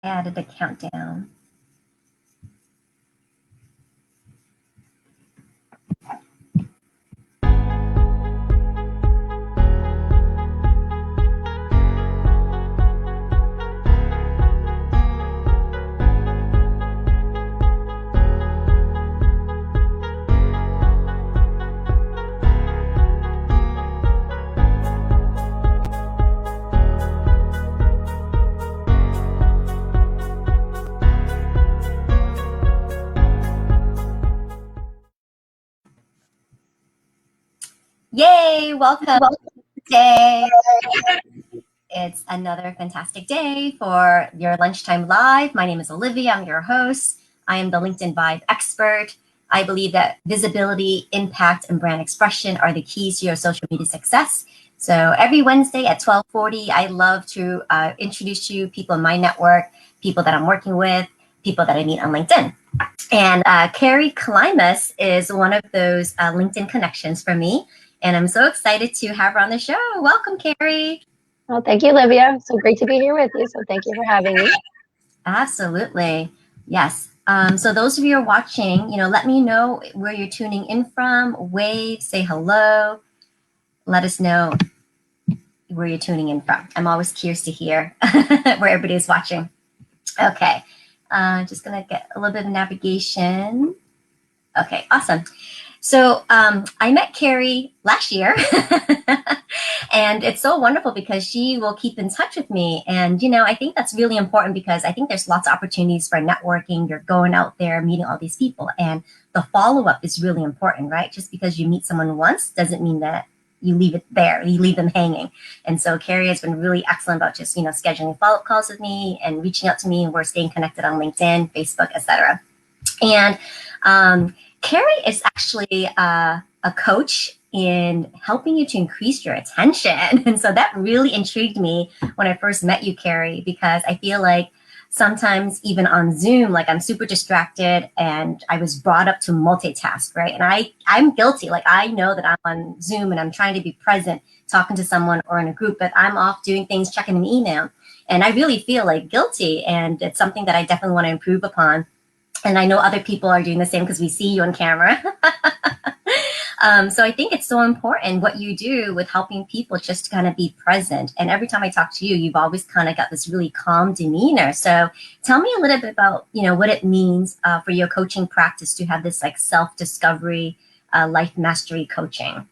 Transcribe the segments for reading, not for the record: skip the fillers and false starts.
added the countdown. Yay, welcome today. It's another fantastic day for your Lunchtime Live. My name is Olivia, I'm your host. I am the LinkedIn Vibe expert. I believe that visibility, impact, and brand expression are the keys to your social media success. So every Wednesday at 12:40, I love to introduce to you people in my network, people that I'm working with, people that I meet on LinkedIn. And Karrie Klimas is one of those LinkedIn connections for me. And I'm so excited to have her on the show. Welcome, Karrie. Well, thank you, Olivia. So great to be here with you. So thank you for having me. Absolutely. Yes. So those of you who are watching, let me know where you're tuning in from. Wave, say hello. Let us know where you're tuning in from. I'm always curious to hear where everybody is watching. Okay. Just going to get a little bit of navigation. Okay, awesome. So I met Karrie last year, and it's so wonderful because she will keep in touch with me. And, I think that's really important because I think there's lots of opportunities for networking. You're going out there, meeting all these people, and the follow-up is really important, right? Just because you meet someone once doesn't mean that you leave it there, you leave them hanging. And so Karrie has been really excellent about just, scheduling follow-up calls with me and reaching out to me, and we're staying connected on LinkedIn, Facebook, etc. And Karrie is actually a coach in helping you to increase your attention. And so that really intrigued me when I first met you, Karrie, because I feel like sometimes even on Zoom, like I'm super distracted and I was brought up to multitask, right? And I'm guilty. Like I know that I'm on Zoom and I'm trying to be present, talking to someone or in a group, but I'm off doing things, checking an email. And I really feel like guilty. And it's something that I definitely want to improve upon. And I know other people are doing the same because we see you on camera. So I think it's so important what you do with helping people just to kind of be present. And every time I talk to you, you've always kind of got this really calm demeanor. So tell me a little bit about, what it means for your coaching practice to have this like self-discovery, life mastery coaching.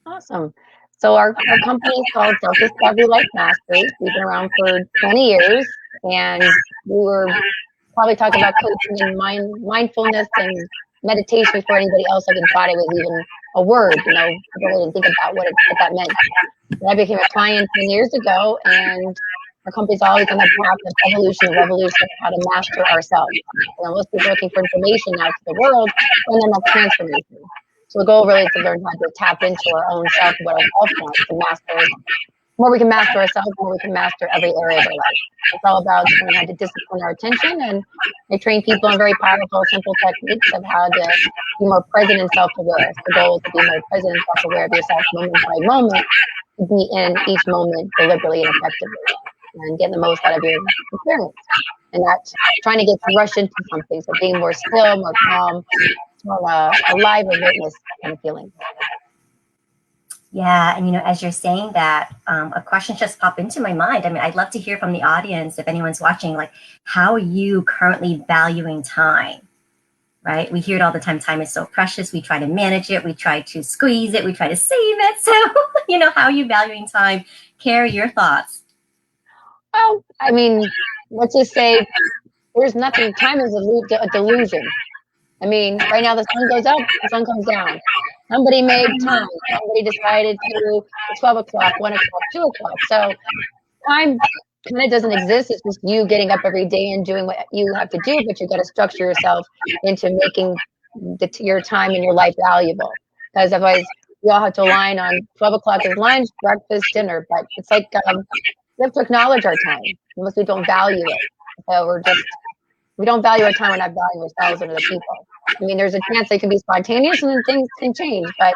Awesome. So our company is called Self-Discovery Life Mastery. We've been around for 20 years, and we were probably talking about coaching and mindfulness and meditation before anybody else even thought it was even a word. People didn't think about what that meant. But I became a client 10 years ago, and our company's always on the path of evolution and revolution, how to master ourselves. Most people are looking for information out to the world, and then that's transformation. So the goal really is to learn how to tap into our own self, what our self wants to master. The more we can master ourselves, the more we can master every area of our life. It's all about learning how to discipline our attention, and I train people in very powerful, simple techniques of how to be more present and self-aware. The goal is to be more present and self-aware of yourself moment by moment, to be in each moment deliberately and effectively, and get the most out of your experience. And not trying to get rushed into something, so being more still, more calm, more alive and witness kind of feeling. Yeah, and as you're saying that, a question just popped into my mind. I mean, I'd love to hear from the audience if anyone's watching, like, how are you currently valuing time? Right? We hear it all the time. Time is so precious. We try to manage it. We try to squeeze it. We try to save it. So, how are you valuing time? Karrie, your thoughts? Well, I mean, let's just say there's nothing. Time is a delusion. I mean, right now the sun goes up, the sun comes down. Somebody made time. Somebody decided to 12 o'clock, 1 o'clock, 2 o'clock. So time kind of doesn't exist. It's just you getting up every day and doing what you have to do, but you got to structure yourself into making your time and your life valuable. Because otherwise, we all have to align on 12 o'clock is lunch, breakfast, dinner. But it's like we have to acknowledge our time unless we don't value it. So we don't value our time, we're not valuing ourselves and other people. I mean, there's a chance they can be spontaneous and then things can change, but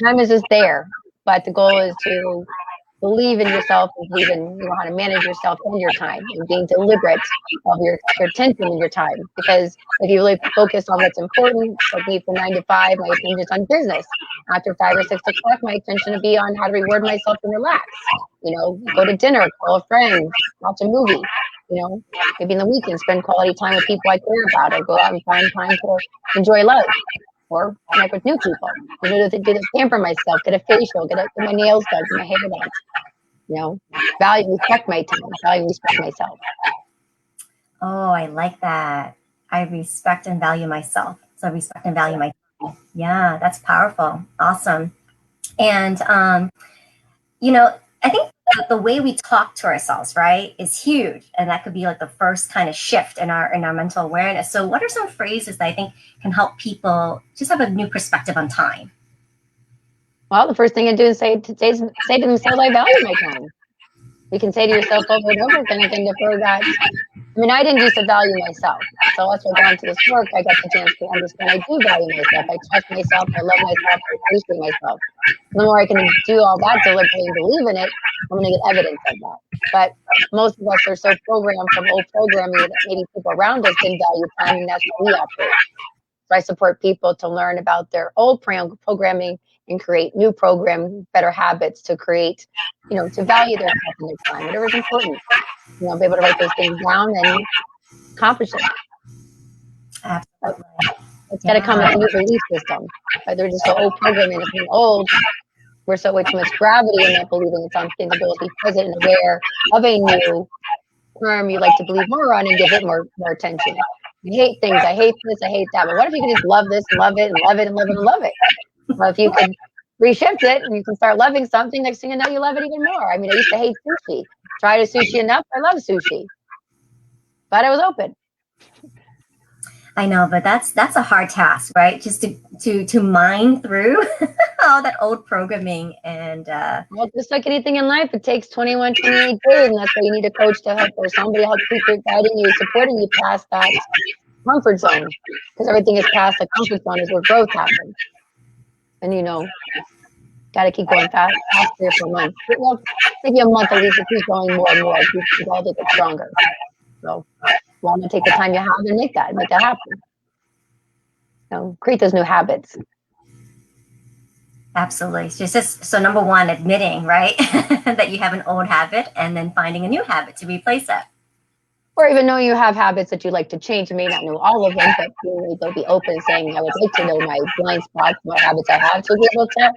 time is just there. But the goal is to believe in yourself and believe in how to manage yourself and your time and being deliberate of your attention and your time. Because if you really focus on what's important, like me from 9 to 5, my attention is on business. After 5 or 6 o'clock, my attention to be on how to reward myself and relax. Go to dinner, call a friend, watch a movie. Maybe in the weekend, spend quality time with people I care about, or go out and find time to enjoy life or connect with new people. To pamper myself, get a facial, get my nails done, get my hair done. Value, respect my time, value, respect myself. Oh, I like that. I respect and value myself. So respect and value my time. Yeah, that's powerful. Awesome. And I think the way we talk to ourselves, right, is huge, and that could be like the first kind of shift in our mental awareness. So, what are some phrases that I think can help people just have a new perspective on time? Well, the first thing I do is say to themselves, I value my time. You can say to yourself over and over again, I can defer that. I didn't used to value myself. So that's why going to this work, I got the chance to understand I do value myself. I trust myself. I love myself. I appreciate myself. The more I can do all that deliberately and believe in it, I'm going to get evidence of that. But most of us are so programmed from old programming that maybe people around us didn't value time, and that's how we operate. So I support people to learn about their old programming and create new better habits to create, to value their stuff and their time, whatever is important. Be able to write those things down and accomplish it. Absolutely. It's got to come with a new belief system. Right? They're just so old programming. It's been old. We're so way too much gravity in that believing in something. The goal is to be present and aware of a new term you like to believe more on and give it more attention. You hate things. I hate this. I hate that. But what if you can just love this and love it and love it and love it and love it? Well, if you can reshift it and you can start loving something, next thing you know, you love it even more. I used to hate sushi. Tried sushi enough. I love sushi. But I was open. I know, but that's a hard task, right? Just to mine through all that old programming and well, just like anything in life, it takes 21, 28 days, and that's why you need a coach to help, or somebody help keep you, guiding you, supporting you past that comfort zone, because everything is past the comfort zone is where growth happens. And got to keep going past 3 or 4 months. Well, maybe a month at least to keep going more and more. You got to get stronger. So, well, I'm gonna take the time you have and make that happen. Create those new habits. Absolutely. So number one, admitting, right, that you have an old habit, and then finding a new habit to replace it. Or even know you have habits that you like to change. You may not know all of them, but you'll be open, saying, I would like to know my blind spots, what habits I have, to be able to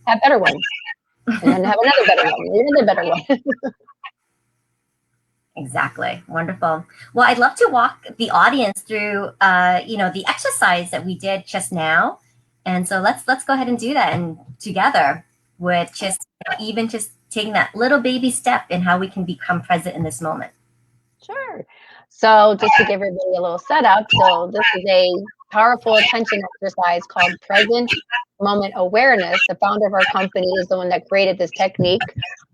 have better ones. And then have another better one, and another better one. Exactly. Wonderful. Well, I'd love to walk the audience through, the exercise that we did just now. And so let's go ahead and do that, and together with just even just taking that little baby step in how we can become present in this moment. Sure. So just to give everybody a little setup, so this is a powerful attention exercise called present moment awareness. The founder of our company is the one that created this technique.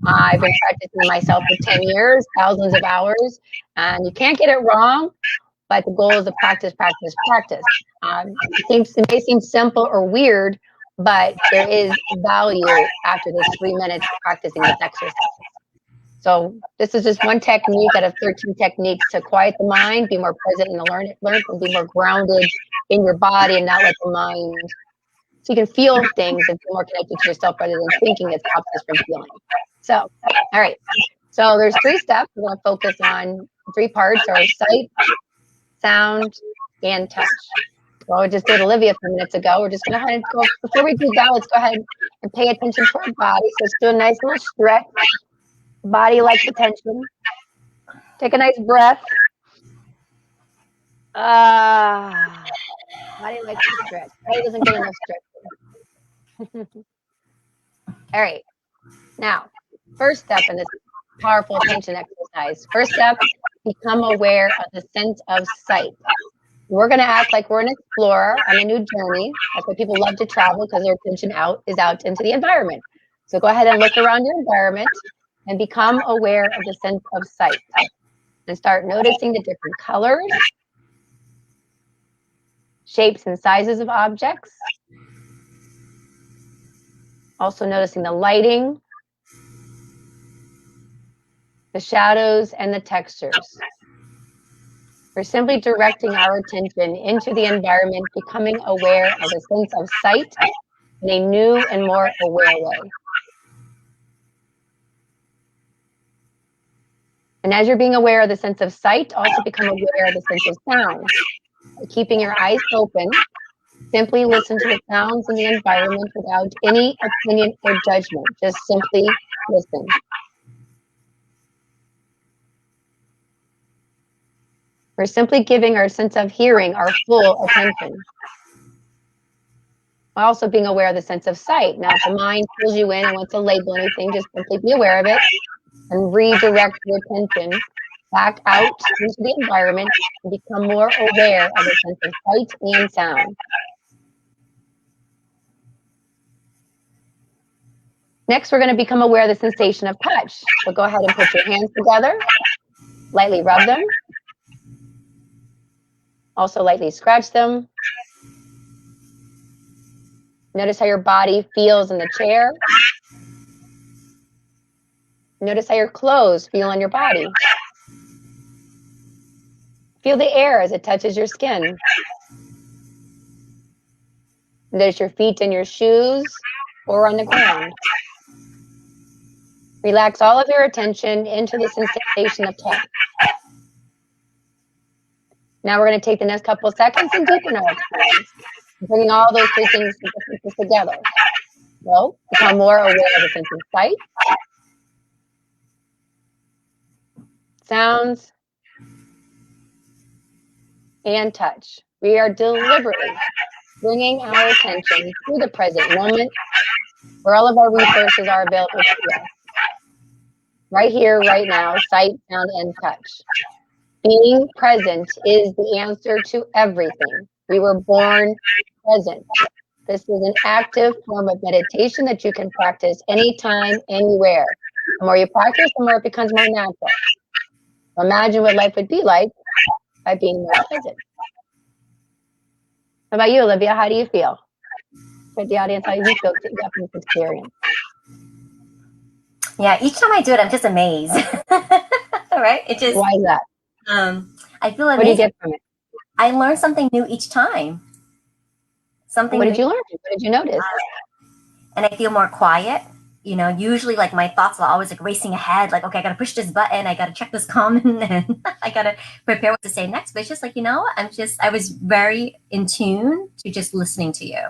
I've been practicing myself for 10 years, thousands of hours, and you can't get it wrong, but the goal is to practice, practice, practice. It may seem simple or weird, but there is value after this 3 minutes practicing this exercise. So this is just one technique out of 13 techniques to quiet the mind, be more present in the learn and be more grounded in your body and not let the mind, so you can feel things and feel more connected to yourself rather than thinking it stops us from feeling. So, all right. So there's 3 steps. We're going to focus on 3 parts: our sight, sound, and touch. Well, we just did Olivia a few minutes ago. We're just going to go, before we do that, let's go ahead and pay attention to our body. So let's do a nice little stretch. Body likes attention. Take a nice breath. Body likes to stretch. Body doesn't get enough stretch. All right. Now, first step in this powerful attention exercise. First step, become aware of the sense of sight. We're going to act like we're an explorer on a new journey. That's why people love to travel, because their attention is out into the environment. So go ahead and look around your environment and become aware of the sense of sight. And start noticing the different colors, shapes, and sizes of objects. Also noticing the lighting, the shadows, and the textures. We're simply directing our attention into the environment, becoming aware of a sense of sight in a new and more aware way. And as you're being aware of the sense of sight, also become aware of the sense of sound. By keeping your eyes open, simply listen to the sounds in the environment without any opinion or judgment. Just simply listen. We're simply giving our sense of hearing our full attention. Also being aware of the sense of sight. Now, if the mind pulls you in and wants to label anything, just simply be aware of it and redirect your attention back out into the environment and become more aware of the sense of sight and sound. Next, we're going to become aware of the sensation of touch. So go ahead and put your hands together, lightly rub them, also lightly scratch them. Notice how your body feels in the chair. Notice how your clothes feel on your body. Feel the air as it touches your skin. Notice your feet in your shoes or on the ground. Relax all of your attention into the sensation of touch. Now we're going to take the next couple of seconds and deepen our experience, bringing all those three things together. So, become more aware of the sense of sight, sounds, and touch. We are deliberately bringing our attention to the present moment where all of our resources are available to us. Right here, right now, sight, sound, and touch. Being present is the answer to everything. We were born present. This is an active form of meditation that you can practice anytime, anywhere. The more you practice, the more it becomes more natural. Imagine what life would be like by being more present. How about you, Olivia? How do you feel? For the audience, how do you feel from this experience? Yeah, each time I do it, I'm just amazed. Right? It just. Why is that? I feel amazed. What do you get from it? I learn something new each time. Something. What did you learn? What did you notice? And I feel more quiet. You know, usually like my thoughts are always like racing ahead, like, okay, I gotta push this button, I gotta check this comment, and I gotta prepare what to say next. But it's just like, you know, I was very in tune to just listening to you.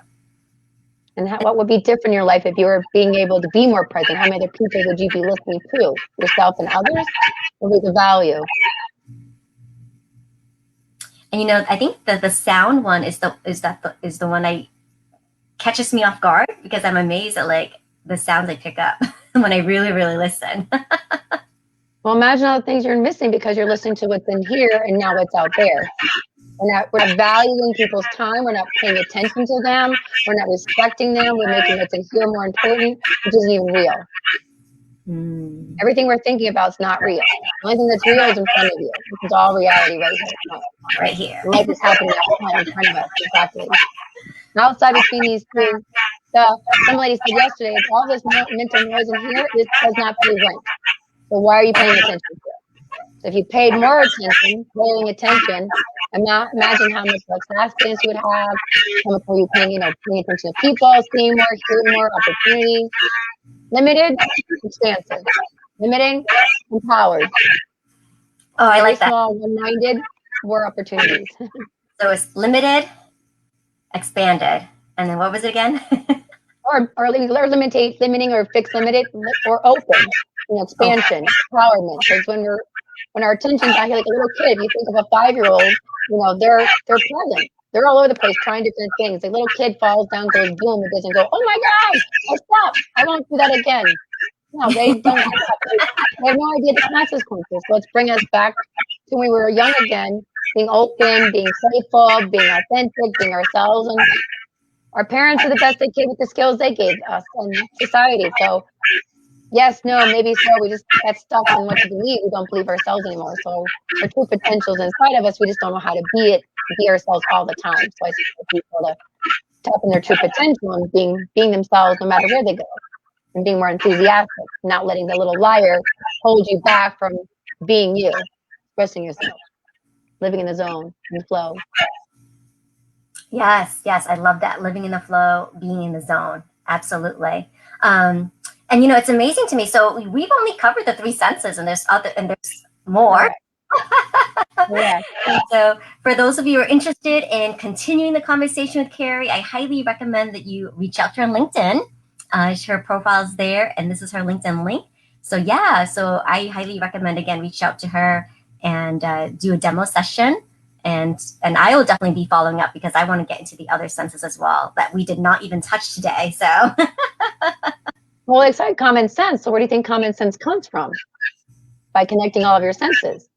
And what would be different in your life if you were being able to be more present? How many other people would you be listening to? Yourself and others? What would be the value? And you know, I think that the sound one is the one I catches me off guard, because I'm amazed at like the sounds I pick up when I really, really listen. Well, imagine all the things you're missing because you're listening to what's in here and now what's out there. We're not valuing people's time. We're not paying attention to them. We're not respecting them. We're making what's in here more important, which isn't even real. Everything we're thinking about is not real. The only thing that's real is in front of you. This is all reality right here. Right here. Life is happening outside in front of us, exactly. Outside between these two, some lady said yesterday, all this mental noise in here, it does not pay rent. So why are you paying attention to it? So if you paid more attention, paying attention, imagine how much less accidents you would have, how much more you paying attention to people, seeing more, hearing more, opportunities. Limited, expansive. Limiting, empowered. Oh, I like that. Small, one-minded, more opportunities. So it's limited, expanded, and then what was it again? or limiting or fixed limited, or open. Expansion, empowerment. Because when our attention's out here like a little kid, if you think of a 5-year-old, they're present. They're all over the place trying different things. A little kid falls down, goes boom, it doesn't go, oh my God, I stopped. I won't do that again. No, they don't have they have no idea the consequences. So let's bring us back to when we were young again, being open, being playful, being authentic, being ourselves. And our parents are the best they could with the skills they gave us and society. So yes, no, maybe so. We just got stuck in what to believe. We don't believe ourselves anymore. So our true potential is inside of us. We just don't know how to be ourselves all the time. So I support people to tap in their true potential and being themselves no matter where they go. and being more enthusiastic, not letting the little liar hold you back from being you, expressing yourself, living in the zone, in the flow. Yes, yes, I love that. Living in the flow, being in the zone. Absolutely. And it's amazing to me. So we've only covered the three senses, and there's more. Correct. So for those of you who are interested in continuing the conversation with Karrie, I highly recommend that you reach out to her on LinkedIn. Her profile is there, and this is her LinkedIn link. So so I highly recommend, again, reach out to her and do a demo session. And I will definitely be following up because I want to get into the other senses as well that we did not even touch today. So, well, it's like common sense. So where do you think common sense comes from? By connecting all of your senses.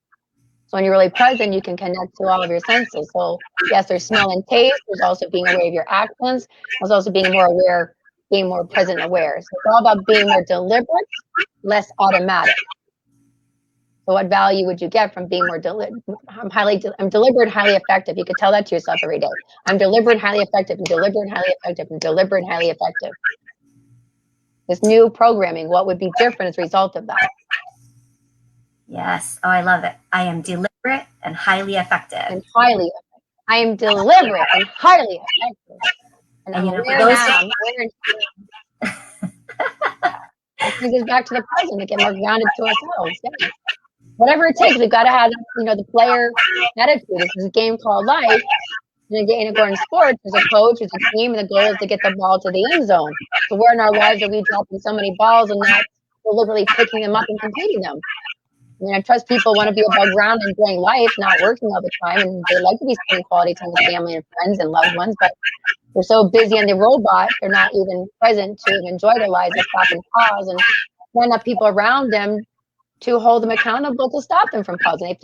So when you're really present, you can connect to all of your senses. So yes, there's smell and taste. There's also being aware of your actions. There's also being more aware, being more present and aware. So it's all about being more deliberate, less automatic. So what value would you get from being more deliberate? I'm deliberate, highly effective. You could tell that to yourself every day. I'm deliberate, highly effective, and deliberate, highly effective, and deliberate, highly effective. This new programming, what would be different as a result of that? Yes. Oh, I love it. I am deliberate and highly effective. And highly effective. I am deliberate and highly effective. And I'm aware now. It brings us back to the present to get more grounded to ourselves. Yeah. Whatever it takes, we've got to have, the player attitude. This is a game called life. In sports, there's a coach, there's a team, and the goal is to get the ball to the end zone. So where in our lives are we dropping so many balls and not deliberately picking them up and completing them? I trust people want to be above ground and enjoying life, not working all the time, and they like to be spending quality time with family and friends and loved ones, but they're so busy on the robot, they're not even present to enjoy their lives and stop and pause and line up people around them to hold them accountable to stop them from pausing.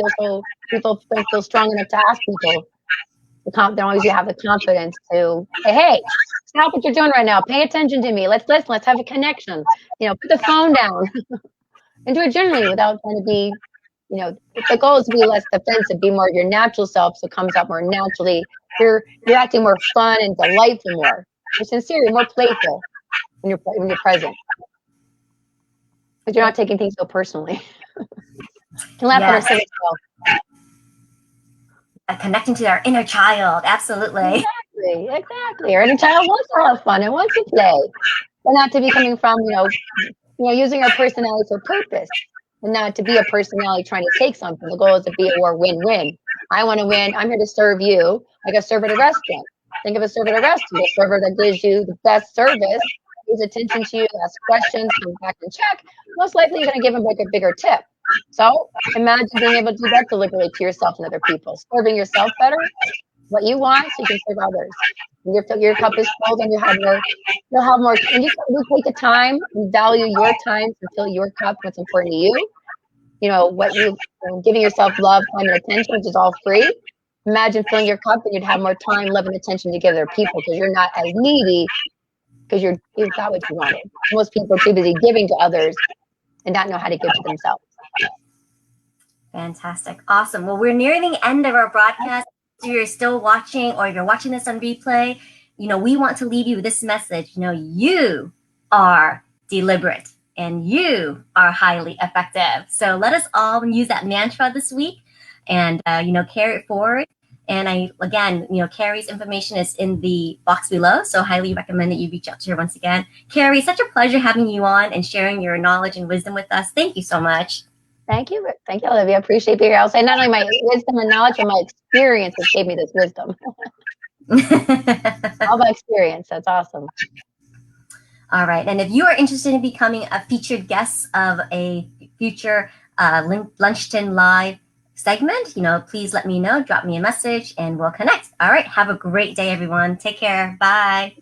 People don't feel strong enough to ask people. They don't always have the confidence to say, hey, stop what you're doing right now. Pay attention to me. Let's listen. Let's have a connection. Put the phone down and do it genuinely without trying to be, the goal is to be less defensive, be more your natural self. So it comes out more naturally. You're acting more fun and delightful more. You're sincere, you're more playful when you're present. But you're not taking things so personally. You can laugh at ourselves. Connecting to our inner child, absolutely. Exactly. Our inner child wants to have fun and wants to play, but not to be coming from, using our personality for purpose, and not to be a personality trying to take something. The goal is to be a win-win. I want to win. I'm here to serve you, like a server at a restaurant. Think of a server at a restaurant, a server that gives you the best service, pays attention to you, asks questions, comes back and check. Most likely, you're going to give them a bigger tip. So imagine being able to do that deliberately to yourself and other people, serving yourself better, what you want, so you can serve others. And your cup is full, and you'll have more. And you take the time and value your time to fill your cup. What's important to you, giving yourself love, time, and attention, which is all free. Imagine filling your cup, and you'd have more time, love, and attention to give other people because you're not as needy because you've got what you wanted. Most people are too busy giving to others and not know how to give to themselves. Fantastic. Awesome. Well, we're nearing the end of our broadcast. If you're still watching or you're watching this on replay, we want to leave you with this message. You are deliberate and you are highly effective. So let us all use that mantra this week and, carry it forward. And Karrie's information is in the box below. So highly recommend that you reach out to her once again. Karrie, such a pleasure having you on and sharing your knowledge and wisdom with us. Thank you so much. Thank you, Olivia. I appreciate being here. I'll say not only my wisdom and knowledge, but my experience has gave me this wisdom. All my experience. That's awesome. All right. And if you are interested in becoming a featured guest of a future Lunchtime Live segment, please let me know. Drop me a message and we'll connect. All right. Have a great day, everyone. Take care. Bye.